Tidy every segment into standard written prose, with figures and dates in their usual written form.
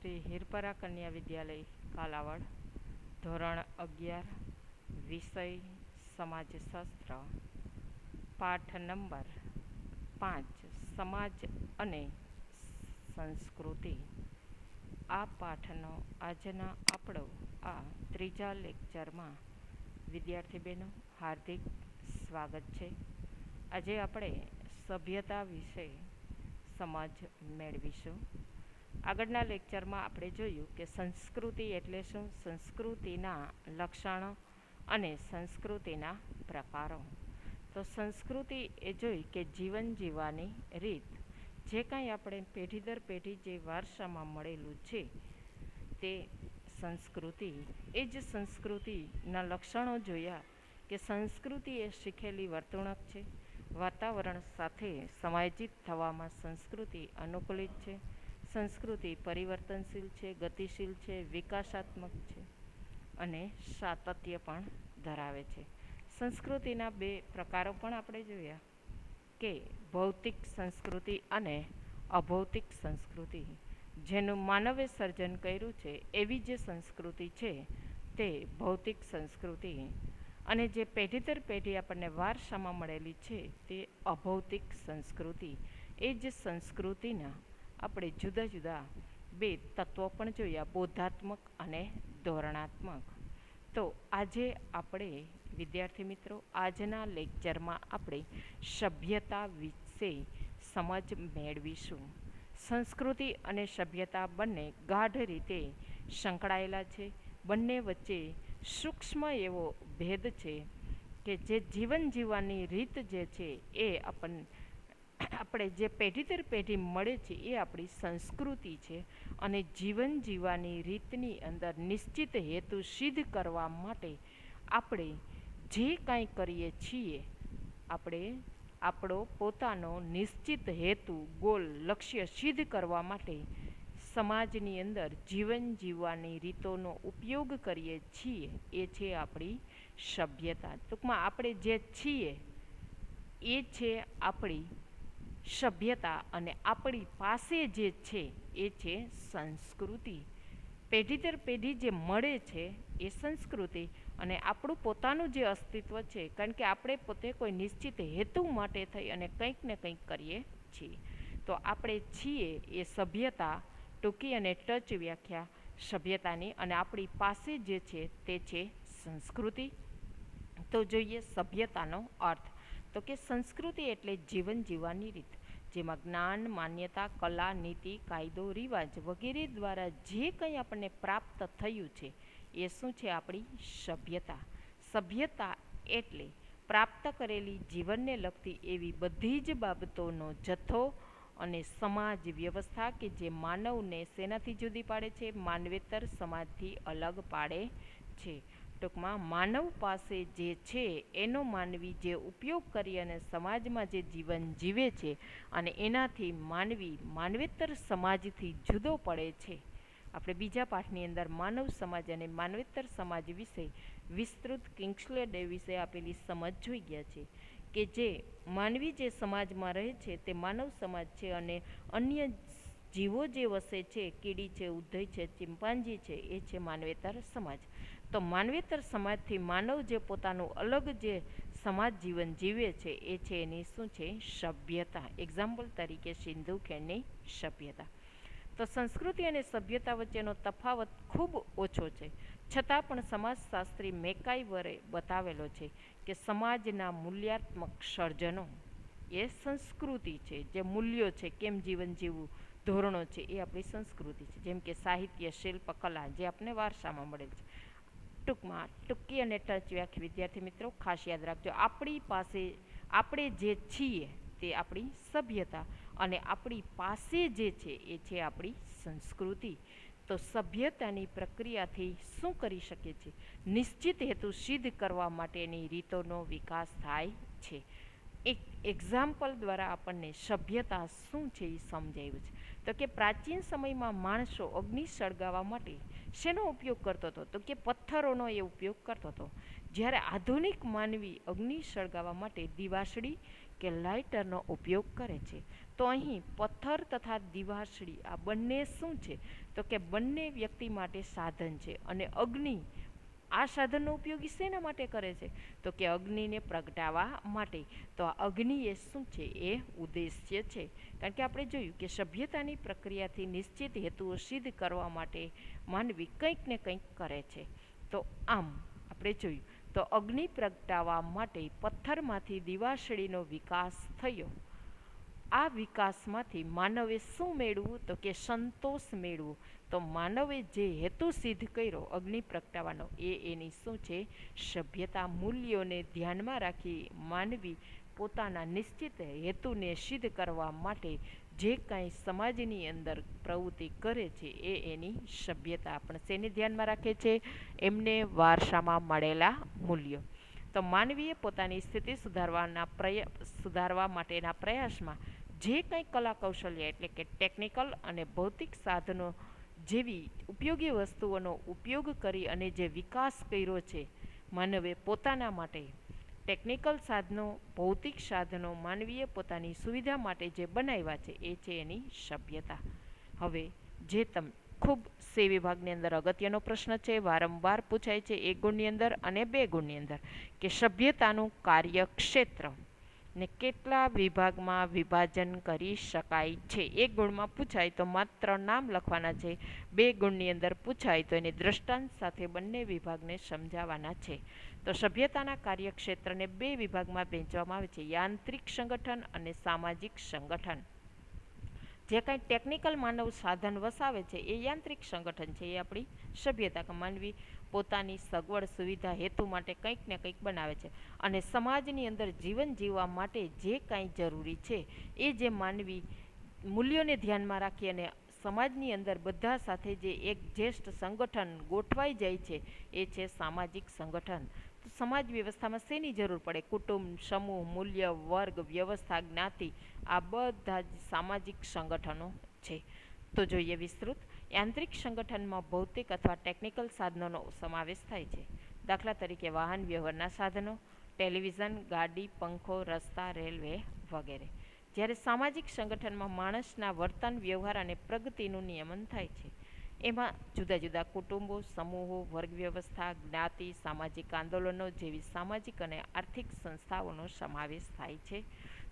શ્રી હિરપરા કન્યા વિદ્યાલય કાલાવડ, ધોરણ 11, વિષય સમાજશાસ્ત્ર, પાઠ નંબર 5, સમાજ અને સંસ્કૃતિ. આ પાઠનો આજના આપણો આ ત્રીજા લેક્ચરમાં વિદ્યાર્થી બહેનો હાર્દિક સ્વાગત છે. આજે આપણે સભ્યતા વિશે સમજ મેળવીશું. આગળના લેક્ચરમાં આપણે જોયું કે સંસ્કૃતિ એટલે શું, સંસ્કૃતિના લક્ષણો અને સંસ્કૃતિના પ્રકારો. તો સંસ્કૃતિ એ જોઈ કે જીવન જીવવાની રીત, જે કાંઈ આપણે પેઢી દર પેઢી જે વારસામાં મળેલું છે તે સંસ્કૃતિ. એ જ સંસ્કૃતિના લક્ષણો જોયા કે સંસ્કૃતિ એ શીખેલી વર્તણૂક છે. વાતાવરણ સાથે સમાયોજિત થવામાં સંસ્કૃતિ અનુકૂલિત છે. સંસ્કૃતિ પરિવર્તનશીલ છે, ગતિશીલ છે, વિકાસાત્મક છે અને સાતત્ય પણ ધરાવે છે. સંસ્કૃતિના 2 પ્રકારો પણ આપણે જોયા કે ભૌતિક સંસ્કૃતિ અને અભૌતિક સંસ્કૃતિ. જેનું માનવે સર્જન કર્યું છે એવી જે સંસ્કૃતિ છે તે ભૌતિક સંસ્કૃતિ, અને જે પેઢી દર પેઢી આપણને વારસામાં મળેલી છે તે અભૌતિક સંસ્કૃતિ. એ જ સંસ્કૃતિના આપણે જુદા જુદા 2 તત્વો પણ જોયા, બોધાત્મક અને ધોરણાત્મક. તો આજે આપણે વિદ્યાર્થી મિત્રો આજના લેક્ચરમાં આપણે સભ્યતા વિશે સમજ મેળવીશું. સંસ્કૃતિ અને સભ્યતા બંને ગાઢ રીતે સંકળાયેલા છે. બંને વચ્ચે સૂક્ષ્મ એવો ભેદ છે કે જે જીવન જીવવાની રીત જે છે એ આપણે જે પેઢી દર પેઢી મળે છે એ આપણી સંસ્કૃતિ છે. અને જીવન જીવવાની રીતની અંદર નિશ્ચિત હેતુ સિદ્ધ કરવા માટે આપણે જે કાંઈ કરીએ છીએ, આપણે આપણો પોતાનો નિશ્ચિત હેતુ, ગોલ, લક્ષ્ય સિદ્ધ કરવા માટે સમાજની અંદર જીવન જીવવાની રીતોનો ઉપયોગ કરીએ છીએ. એ છે આપણી સભ્યતા. ટૂંકમાં આપણે જે છીએ એ છે આપણી સભ્યતા, અને આપણી પાસે જે છે એ છે સંસ્કૃતિ. પેઢી દર પેઢી જે મળે છે એ સંસ્કૃતિ, અને આપણું પોતાનું જે અસ્તિત્વ છે, કારણ કે આપણે પોતે કોઈ નિશ્ચિત હેતુ માટે થઈ અને કંઈક ને કંઈક કરીએ છીએ. તો આપણે છીએ એ સભ્યતા, ટૂંકી અને ટચ વ્યાખ્યા સભ્યતાની, અને આપણી પાસે જે છે તે છે સંસ્કૃતિ. તો જોઈએ સભ્યતાનો અર્થ. તો કે સંસ્કૃતિ એટલે જીવન જીવવાની રીત, જેમાં જ્ઞાન, માન્યતા, કલા, નીતિ, કાયદો, રિવાજ વગેરે દ્વારા જે કંઈ આપણને પ્રાપ્ત થયું છે એ શું છે? આપણી સભ્યતા. સભ્યતા એટલે પ્રાપ્ત કરેલી જીવનને લગતી એવી બધી જ બાબતોનો જથ્થો અને સમાજ વ્યવસ્થા કે જે માનવને શેનાથી જુદી પાડે છે? માનવેતર સમાજથી અલગ પાડે છે. ટૂંકમાં માનવ પાસે જે છે એનો માનવી જે ઉપયોગ કરી અને સમાજમાં જે જીવન જીવે છે, અને એનાથી માનવી માનવેતર સમાજથી જુદો પડે છે. આપણે બીજા પાઠની અંદર માનવ સમાજ અને માનવેતર સમાજ વિશે વિસ્તૃત કિંગ્સલે ડેવિસે આપેલી સમજ જોઈ ગયા છે કે જે માનવી જે સમાજમાં રહે છે તે માનવ સમાજ છે, અને અન્ય જીવો જે વસે છે, કીડી છે, ઉધઈ છે, ચિમ્પાન્જી છે, એ છે માનવેતર સમાજ. તો માનવેતર સમાજથી માનવ જે પોતાનું અલગ જે સમાજ જીવન જીવે છે એ છે એની શું છે? સભ્યતા. એક્ઝામ્પલ તરીકે સિંધુ ખીણની સભ્યતા. તો સંસ્કૃતિ અને સભ્યતા વચ્ચેનો તફાવત ખૂબ ઓછો છે, છતાં પણ સમાજશાસ્ત્રી મેકાઈવરે બતાવેલો છે કે સમાજના મૂલ્યાત્મક સર્જનો એ સંસ્કૃતિ છે. જે મૂલ્યો છે, કેમ જીવન જીવવું, ધોરણો છે, એ આપણી સંસ્કૃતિ છે. જેમ કે સાહિત્ય, શિલ્પ, કલા જે આપણને વારસામાં મળેલ છે. ટૂંકમાં ટૂંકી અને ટચ વ્યાખ્યા વિદ્યાર્થી મિત્રો ખાસ યાદ રાખજો. આપણી પાસે આપણે જે છીએ તે આપણી સભ્યતા, અને આપણી પાસે જે છે એ છે આપણી સંસ્કૃતિ. તો સભ્યતાની પ્રક્રિયાથી શું કરી શકે છે? નિશ્ચિત હેતુ સિદ્ધ કરવા માટેની રીતોનો વિકાસ થાય છે. એક એક્ઝામ્પલ દ્વારા આપણને સભ્યતા શું છે એ સમજાવ્યું છે. તો કે પ્રાચીન સમયમાં માણસો અગ્નિ સળગાવવા માટે શેનો ઉપયોગ કરતો હતો? તો કે પથ્થરોનો એ ઉપયોગ કરતો હતો. જ્યારે આધુનિક માનવી અગ્નિ સળગાવવા માટે દિવાસળી કે લાઇટરનો ઉપયોગ કરે છે. તો અહીં પથ્થર તથા દિવાસળી આ બંને શું છે? તો કે બંને વ્યક્તિ માટે સાધન છે. અને અગ્નિ આ સાધનનો ઉપયોગ શેના માટે કરે છે? તો કે અગ્નિને પ્રગટાવવા માટે. તો આ અગ્નિ એ શું છે? એ ઉદ્દેશ્ય છે. કારણ કે આપણે જોયું કે સભ્યતાની પ્રક્રિયાથી નિશ્ચિત હેતુઓ સિદ્ધ કરવા માટે માનવી કંઈક ને કંઈક કરે છે. તો આમ આપણે જોયું તો અગ્નિ પ્રગટાવવા માટે પથ્થરમાંથી દિવાસળીનો વિકાસ થયો. આ વિકાસમાંથી માનવે શું મેળવું? તો કે સંતોષ મેળવું. તો માનવે જે હેતુ સિદ્ધ કર્યો અગ્નિ પ્રગટાવવાનો એની શું છે? સભ્યતા. મૂલ્યોને ધ્યાનમાં રાખી માનવી પોતાના નિશ્ચિત હેતુને સિદ્ધ કરવા માટે જે કાંઈ સમાજની અંદર પ્રવૃત્તિ કરે છે એની સભ્યતા. પણ શેને ધ્યાનમાં રાખે છે? એમને વારસામાં મળેલા મૂલ્યો. તો માનવીએ પોતાની સ્થિતિ સુધારવા માટેના પ્રયાસમાં જે કંઈ કલા કૌશલ્ય એટલે કે ટેકનિકલ અને ભૌતિક સાધનો જેવી ઉપયોગી વસ્તુઓનો ઉપયોગ કરી અને જે વિકાસ કર્યો છે માનવે પોતાના માટે, ટેકનિકલ સાધનો, ભૌતિક સાધનો માનવીએ પોતાની સુવિધા માટે જે બનાવ્યા છે એ છે એની સભ્યતા. હવે જે ખૂબ સી વિભાગની અંદર અગત્યનો પ્રશ્ન છે, વારંવાર પૂછાય છે 1 ગુણની અંદર અને 2 ગુણની અંદર, કે સભ્યતાનું કાર્યક્ષેત્ર ને કેટલા વિભાગમાં વિભાજન કરી શકાય છે? 1 ગુણમાં પૂછાય તો માત્ર નામ લખવાના છે. 2 ગુણની અંદર પૂછાય તો એને દ્રષ્ટાંત સાથે બંને વિભાગને સમજાવવાના છે. તો સભ્યતાના કાર્યક્ષેત્રને 2 વિભાગમાં વહેંચવામાં આવે છે: યાંત્રિક સંગઠન અને સામાજિક સંગઠન. જે કાંઈ ટેકનિકલ માનવ સાધન વસાવે છે એ યાંત્રિક સંગઠન છે. એ આપણી સભ્યતા કે માનવી પોતાની સગવડ સુવિધા હેતુ માટે કંઈક ને કંઈક બનાવે છે. અને સમાજની અંદર જીવન જીવવા માટે જે કાંઈ જરૂરી છે એ જે માનવી મૂલ્યોને ધ્યાનમાં રાખી અને સમાજની અંદર બધા સાથે જે એક જ્યેષ્ઠ સંગઠન ગોઠવાઈ જાય છે એ છે સામાજિક સંગઠન. તો સમાજ વ્યવસ્થામાં શેની જરૂર પડે? કુટુંબ, સમૂહ, મૂલ્ય, વર્ગ, વ્યવસ્થા, જ્ઞાતિ, આ બધા જ સામાજિક સંગઠનો છે. તો જોઈએ વિસ્તૃત. યાંત્રિક સંગઠનમાં ભૌતિક અથવા ટેકનિકલ સાધનોનો સમાવેશ થાય છે. દાખલા તરીકે વાહન વ્યવહારના સાધનો, ટેલિવિઝન, ગાડી, પંખો, રસ્તા, રેલવે વગેરે. જ્યારે સામાજિક સંગઠનમાં માણસના વર્તન, વ્યવહાર અને પ્રગતિનું નિયમન થાય છે. એમાં જુદા જુદા કુટુંબો, સમૂહો, વર્ગ વ્યવસ્થા, જ્ઞાતિ, સામાજિક આંદોલનો જેવી સામાજિક અને આર્થિક સંસ્થાઓનો સમાવેશ થાય છે.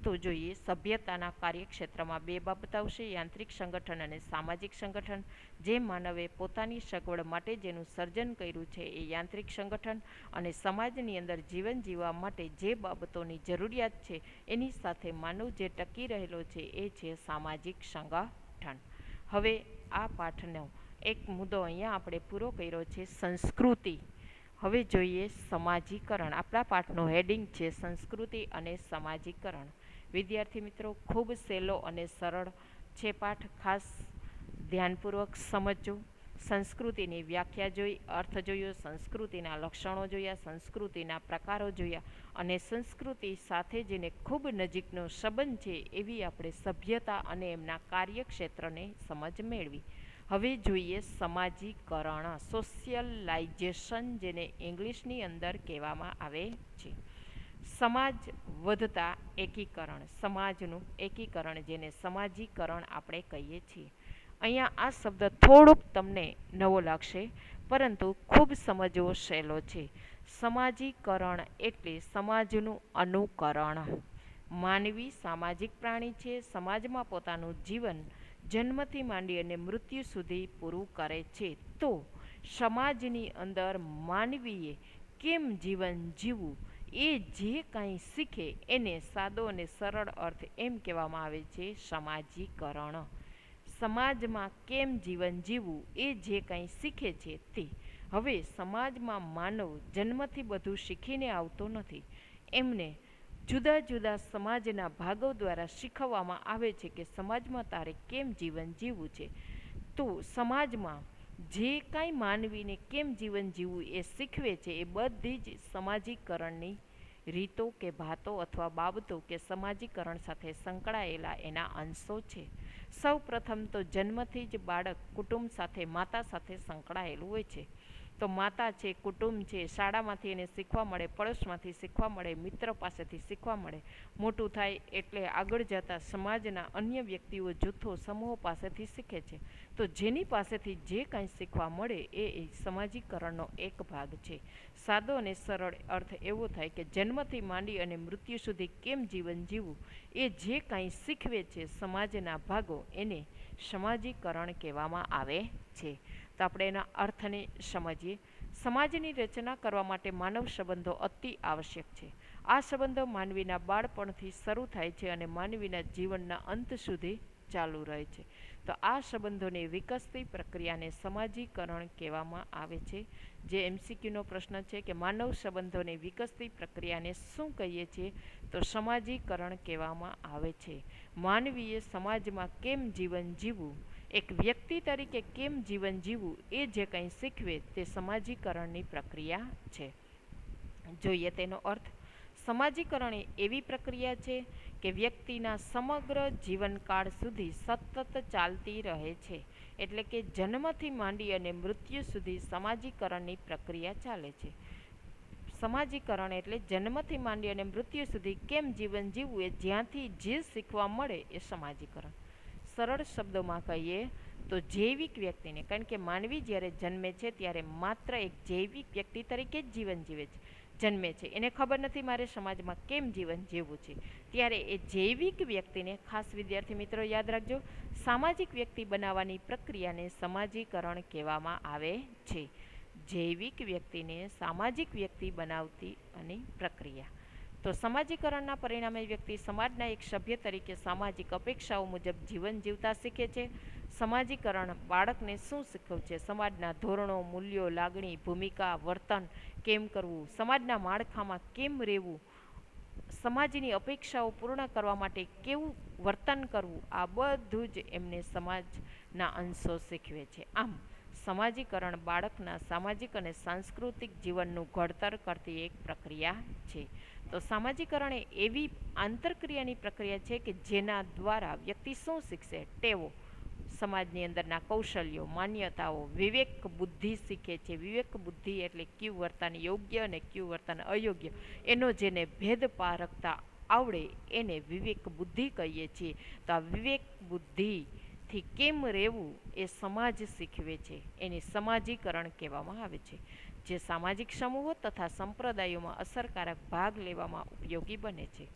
તો જોઈએ સભ્યતાના કાર્યક્ષેત્રમાં 2 બાબત આવશે: યાંત્રિક સંગઠન અને સામાજિક સંગઠન. જે માનવે પોતાની સગવડ માટે જેનું સર્જન કર્યું છે એ યાંત્રિક સંગઠન, અને સમાજની અંદર જીવન જીવવા માટે જે બાબતોની જરૂરિયાત છે એની સાથે માનવ જે ટકી રહેલો છે એ છે સામાજિક સંગઠન. હવે આ પાઠનો એક મુદ્દો અહીંયા આપણે પૂરો કર્યો છે, સંસ્કૃતિ. હવે જોઈએ સમાજીકરણ. આપણા પાઠનો હેડિંગ છે સંસ્કૃતિ અને સમાજીકરણ. વિદ્યાર્થી મિત્રો, ખૂબ સહેલો અને સરળ છે પાઠ, ખાસ ધ્યાનપૂર્વક સમજજો. સંસ્કૃતિની વ્યાખ્યા જોઈ, અર્થ જોયો, સંસ્કૃતિના લક્ષણો જોયા, સંસ્કૃતિના પ્રકારો જોયા, અને સંસ્કૃતિ સાથે જેને ખૂબ નજીકનો સંબંધ છે એવી આપણે સભ્યતા અને એમના કાર્યક્ષેત્રને સમજ મેળવી. હવે જોઈએ સમાજીકરણ, સોશિયલાઇઝેશન, જેને ઇંગ્લિશની અંદર કહેવામાં આવે છે. સમાજ વધતા એકીકરણ, સમાજનું એકીકરણ, જેને સમાજીકરણ આપણે કહીએ છીએ. અહીંયા આ શબ્દ થોડુંક તમને નવો લાગશે, પરંતુ ખૂબ સમજવો સહેલો છે. સમાજીકરણ એટલે સમાજનું અનુકરણ. માનવી સામાજિક પ્રાણી છે. સમાજમાં પોતાનું જીવન જન્મથી માંડી અને મૃત્યુ સુધી પૂરું કરે છે. તો સમાજની અંદર માનવીએ કેમ જીવન જીવવું એ જે કાંઈ શીખે એને સાદો અને સરળ અર્થ એમ કહેવામાં આવે છે સમાજીકરણ. સમાજમાં કેમ જીવન જીવવું એ જે કાંઈ શીખે છે તે. હવે સમાજમાં માનવ જન્મથી બધું શીખીને આવતો નથી. એમને જુદા જુદા સમાજના ભાગો દ્વારા શીખવવામાં આવે છે કે સમાજમાં તારે કેમ જીવન જીવવું છે. તો સમાજમાં જે કાંઈ માનવીને કેમ જીવન જીવવું એ શીખવે છે એ બધી જ સમાજીકરણની રીતો કે ભાતો અથવા બાબતો કે સમાજીકરણ સાથે સંકળાયેલા એના અંશો છે. સૌ પ્રથમ તો જન્મથી જ બાળક કુટુંબ સાથે, માતા સાથે સંકળાયેલું હોય છે. તો માતા છે, કુટુંબ છે, શાળામાંથી એને શીખવા મળે, પડોશમાંથી શીખવા મળે, મિત્ર પાસેથી શીખવા મળે. મોટું થાય એટલે આગળ જતાં સમાજના અન્ય વ્યક્તિઓ, જૂથો, સમૂહો પાસેથી શીખે છે. તો જેની પાસેથી જે કાંઈ શીખવા મળે એ સમાજીકરણનો એક ભાગ છે. સાદો અને સરળ અર્થ એવો થાય કે જન્મથી માંડી અને મૃત્યુ સુધી કેમ જીવન જીવવું એ જે કાંઈ શીખવે છે સમાજના ભાગો, એને સમાજીકરણ કહેવામાં આવે છે. તો આપણે એના અર્થને સમજીએ. સમાજની રચના કરવા માટે માનવ સંબંધો અતિ આવશ્યક છે. આ સંબંધો માનવીના બાળપણથી શરૂ થાય છે અને માનવીના જીવનના અંત સુધી ચાલુ રહે છે. તો આ સંબંધોની વિકસતી પ્રક્રિયાને સમાજીકરણ કહેવામાં આવે છે. જે MCQનો પ્રશ્ન છે કે માનવ સંબંધોની વિકસતી પ્રક્રિયાને શું કહીએ છીએ, તો સમાજીકરણ કહેવામાં આવે છે. માનવીએ સમાજમાં કેમ જીવન જીવવું, એક વ્યક્તિ તરીકે કેમ જીવન જીવવું એ જે કંઈ શીખવે તે સમાજીકરણની પ્રક્રિયા છે. જોઈએ તેનો અર્થ. સમાજીકરણ એ એવી પ્રક્રિયા છે કે વ્યક્તિના સમગ્ર જીવનકાળ સુધી સતત ચાલતી રહે છે. એટલે કે જન્મથી માંડી અને મૃત્યુ સુધી સમાજીકરણની પ્રક્રિયા ચાલે છે. સમાજીકરણ એટલે જન્મથી માંડી અને મૃત્યુ સુધી કેમ જીવન જીવવું એ જ્યાંથી જે શીખવા મળે એ સમાજીકરણ. સરળ શબ્દોમાં કહીએ તો જૈવિક વ્યક્તિને, કારણ કે માનવી જ્યારે જન્મે છે ત્યારે માત્ર એક જૈવિક વ્યક્તિ તરીકે જ જીવન જીવે છે, જન્મે છે. એને ખબર નથી મારે સમાજમાં કેમ જીવન જીવવું છે. ત્યારે એ જૈવિક વ્યક્તિને, ખાસ વિદ્યાર્થી મિત્રો યાદ રાખજો, સામાજિક વ્યક્તિ બનાવવાની પ્રક્રિયાને સમાજીકરણ કહેવામાં આવે છે. જૈવિક વ્યક્તિને સામાજિક વ્યક્તિ બનાવતી અને પ્રક્રિયા. તો સમાજીકરણના પરિણામે વ્યક્તિ સમાજના એક સભ્ય તરીકે સામાજિક અપેક્ષાઓ મુજબ જીવન જીવતા શીખે છે. સમાજીકરણ બાળકને શું શીખવે છે? સમાજના ધોરણો, મૂલ્યો, લાગણી, ભૂમિકા, વર્તન કેમ કરવું, સમાજના માળખામાં કેમ રહેવું, સમાજની અપેક્ષાઓ પૂર્ણ કરવા માટે કેવું વર્તન કરવું, આ બધું જ એમને સમાજના અંશો શીખવે છે. આમ સમાજીકરણ બાળકના સામાજિક અને સાંસ્કૃતિક જીવનનું ઘડતર કરતી એક પ્રક્રિયા છે. તો સમાજીકરણ એ એવી આંતરક્રિયાની પ્રક્રિયા છે કે જેના દ્વારા વ્યક્તિ શું શીખશે? ટેવો, સમાજની અંદરના કૌશલ્યો, માન્યતાઓ, વિવેક બુદ્ધિ શીખે છે. વિવેક બુદ્ધિ એટલે કયું વર્તન યોગ્ય અને કયું વર્તન અયોગ્ય એનો જેને ભેદ પારખતા આવડે એને વિવેક બુદ્ધિ કહીએ છીએ. તો આ વિવેક બુદ્ધિથી કેમ રહેવું એ સમાજ શીખવે છે, એને સમાજીકરણ કહેવામાં આવે છે. જે સામાજિક સમૂહો તથા સંપ્રદાયોમાં અસરકારક ભાગ લેવામાં ઉપયોગી બને છે.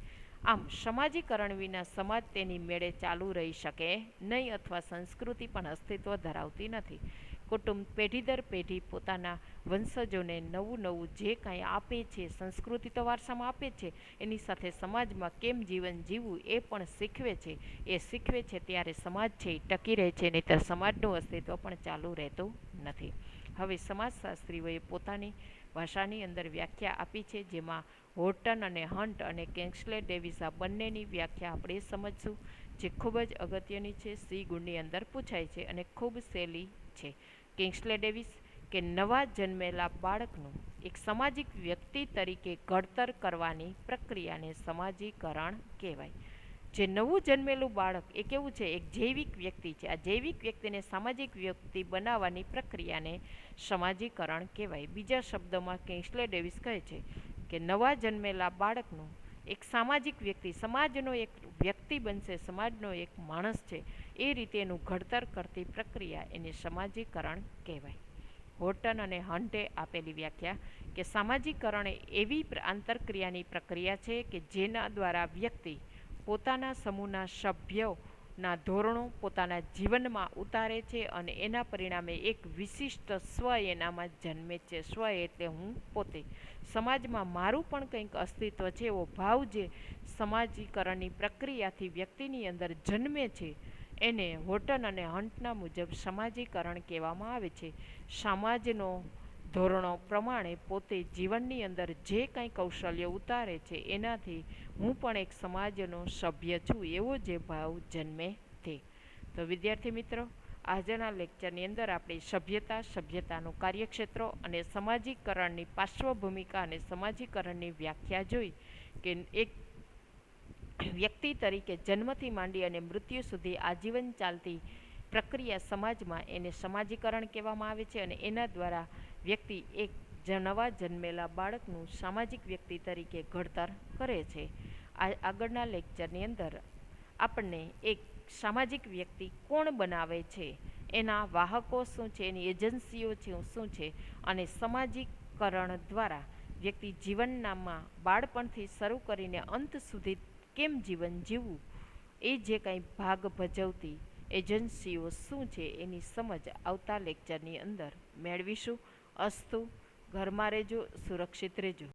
આમ સમાજીકરણ વિના સમાજ તેની મેળે ચાલુ રહી શકે નહીં અથવા સંસ્કૃતિ પણ અસ્તિત્વ ધરાવતી નથી. કુટુંબ પેઢી દર પેઢી પોતાના વંશજોને નવું નવું જે કાંઈ આપે છે, સંસ્કૃતિ તો વારસામાં આપે છે, એની સાથે સમાજમાં કેમ જીવન જીવવું એ પણ શીખવે છે. એ શીખવે છે ત્યારે સમાજ છે એ ટકી રહે છે, નહીંતર સમાજનું અસ્તિત્વ પણ ચાલુ રહેતું નથી. હવે સમાજશાસ્ત્રીઓએ પોતાની ભાષાની અંદર વ્યાખ્યા આપી છે, જેમાં હોર્ટન અને હન્ટ અને કિંગ્સલે ડેવિસ આ બંનેની વ્યાખ્યા આપણે સમજશું, જે ખૂબ જ અગત્યની છે. સી ગુણની અંદર પૂછાય છે અને ખૂબ સહેલી છે. કિંગ્સલે ડેવિસ કે નવા જન્મેલા બાળકનું એક સામાજિક વ્યક્તિ તરીકે ઘડતર કરવાની પ્રક્રિયાને સમાજીકરણ કહેવાય. જે નવું જન્મેલું બાળક એ કેવું છે? એક જૈવિક વ્યક્તિ છે. આ જૈવિક વ્યક્તિને સામાજિક વ્યક્તિ બનાવવાની પ્રક્રિયાને સમાજીકરણ કહેવાય. બીજા શબ્દોમાં કિંગ્સલે ડેવિસ કહે છે કે નવા જન્મેલા બાળકનું એક સામાજિક વ્યક્તિ, સમાજનો એક વ્યક્તિ બનશે, સમાજનો એક માણસ છે, એ રીતે એનું ઘડતર કરતી પ્રક્રિયા એને સમાજીકરણ કહેવાય. હોર્ટન અને હન્ટે આપેલી વ્યાખ્યા કે સામાજીકરણ એ એવી આંતરક્રિયાની પ્રક્રિયા છે કે જેના દ્વારા વ્યક્તિ પોતાના સમૂહના સભ્યોના ધોરણો પોતાના જીવનમાં ઉતારે છે અને એના પરિણામે એક વિશિષ્ટ સ્વ એનામાં જન્મે છે. સ્વ એટલે હું પોતે. સમાજમાં મારું પણ કંઈક અસ્તિત્વ છે એવો ભાવ જે સમાજીકરણની પ્રક્રિયાથી વ્યક્તિની અંદર જન્મે છે એને હોર્ટન અને હન્ટના મુજબ સમાજીકરણ કહેવામાં આવે છે. સમાજનો ધોરણો પ્રમાણે પોતે જીવનની અંદર જે કાંઈ કૌશલ્ય ઉતારે છે એનાથી હું પણ એક સમાજનો સભ્ય છું એવો જે ભાવ જન્મે તે. તો વિદ્યાર્થી મિત્રો, આજના લેક્ચરની અંદર આપણે સભ્યતાનું કાર્યક્ષેત્રો અને સમાજીકરણની પાર્શ્વભૂમિકા અને સમાજીકરણની વ્યાખ્યા જોઈ કે એક વ્યક્તિ તરીકે જન્મથી માંડી અને મૃત્યુ સુધી આજીવન ચાલતી પ્રક્રિયા સમાજમાં એને સમાજીકરણ કહેવામાં આવે છે અને એના દ્વારા વ્યક્તિ એક નવા જન્મેલા બાળકનું સામાજિક વ્યક્તિ તરીકે ઘડતર કરે છે. આગળના લેક્ચરની અંદર આપણને એક સામાજિક વ્યક્તિ કોણ બનાવે છે, એના વાહકો શું છે, એની એજન્સીઓ શું છે અને સમાજીકરણ દ્વારા વ્યક્તિ જીવનનામાં બાળપણથી શરૂ કરીને અંત સુધી કેમ જીવન જીવવું, એ જે કંઈ ભાગ ભજવતી એજન્સીઓ શું છે એની સમજ આવતા લેક્ચરની અંદર મેળવીશું. અસ્તુ. ઘરમાં રહેજો, સુરક્ષિત રહેજો.